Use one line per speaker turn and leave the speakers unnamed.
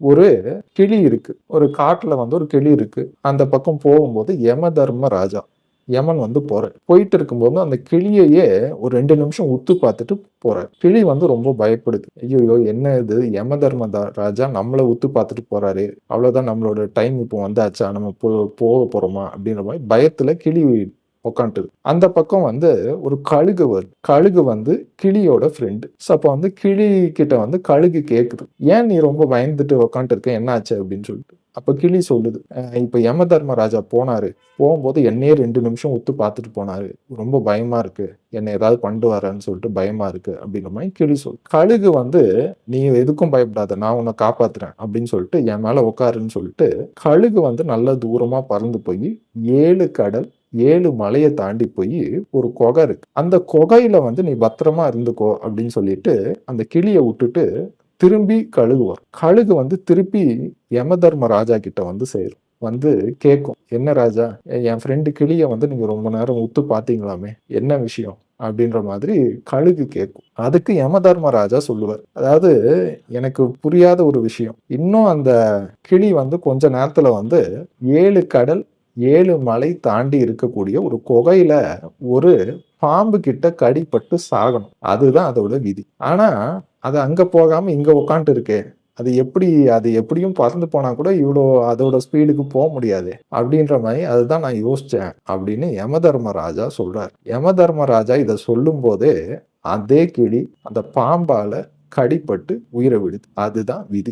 ஒரு கிளி இருக்கு. ஒரு காட்டுல ஒரு கிளி இருக்கு. அந்த பக்கம் போகும்போது யமதர்ம ராஜா யமன் போறார். போயிட்டு இருக்கும்போது அந்த கிளியையே ஒரு 2 நிமிஷம் உத்து பார்த்துட்டு போறார். கிளி ரொம்ப பயப்படுது. ஐய்யயோ! என்ன இது யமதர்ம ராஜா நம்மள உத்து பார்த்துட்டு போறாரே! அவ்வளோதான் நம்மளோட டைம் இப்போ வந்தாச்சா? நம்ம போக போறோமா? அப்படின்ற மாரி பயத்துல கிளி உட்காந்துட்டுது. அந்த பக்கம் ஒரு கழுகு வருது. கழுகு கிளியோட ஃப்ரெண்ட். ஸோ அப்ப கிளி கிட்ட கழுகு கேட்குது. "ஏன் நீ ரொம்ப பயந்துட்டு உட்காந்துட்டு இருக்க? என்ன ஆச்சு?" அப்படின்னு சொல்லிட்டு. அப்ப கிளி சொல்லுது. இப்ப யமதர்மராஜா போனாரு. போம்போது என்னையே 2 நிமிஷம் உத்து பார்த்துட்டு போனாரு. ரொம்ப பயமா இருக்கு. என்ன ஏதாவது பண்ணிடுவாரான்னு சொல்லிட்டு பயமா இருக்கு." அப்படின்ற மாரி கிளி சொல்லுது. கழுகு "நீ எதுக்கும் பயப்படாத. நான் உன்ன காப்பாத்துறேன்." அப்படின்னு சொல்லிட்டு என் மேல உட்காருன்னு சொல்லிட்டு, கழுகு நல்ல தூரமா பறந்து போயி 7 கடல் 7 மலைய தாண்டி போயி ஒரு குகை இருக்கு. அந்த குகையில நீ பத்திரமா இருந்துக்கோ அப்படின்னு சொல்லிட்டு, அந்த கிளிய வுட்டுட்டு திரும்பி கழுகு வரும். கழுகு திருப்பி யமதர்ம ராஜா கிட்ட சேரும். கேட்கும். "என்ன ராஜா, என் ஃப்ரெண்ட் கிளிய நீங்க ரொம்ப நேரம் உத்து பார்த்தீங்களாமே, என்ன விஷயம்?" அப்படின்ற மாதிரி கழுகு கேட்கும். அதுக்கு யமதர்ம ராஜா சொல்லுவார். அதாவது எனக்கு புரியாத ஒரு விஷயம். இன்னும் அந்த கிளி கொஞ்ச நேரத்துல 7 கடல் 7 மலை தாண்டி இருக்கக்கூடிய ஒரு குகையில ஒரு பாம்பு கிட்ட கடிபட்டு சாகணும். அதுதான் அதோட விதி. ஆனா, அது அங்க போகாம இங்க உட்காந்துட்டு இருக்கே. அது எப்படியும் பறந்து போனா கூட இவ்ளோ அதோட ஸ்பீடுக்கு முடியாதே. அப்படின்ற மாரி அதுதான் நான் யோசிச்சேன் அப்படின்னு யமதர்மராஜா சொல்றார். யமதர்மராஜா இத சொல்லும்போதே, அதே கிளி அந்த பாம்பால கடிபட்டு உயிர விடுது. அதுதான் விதி.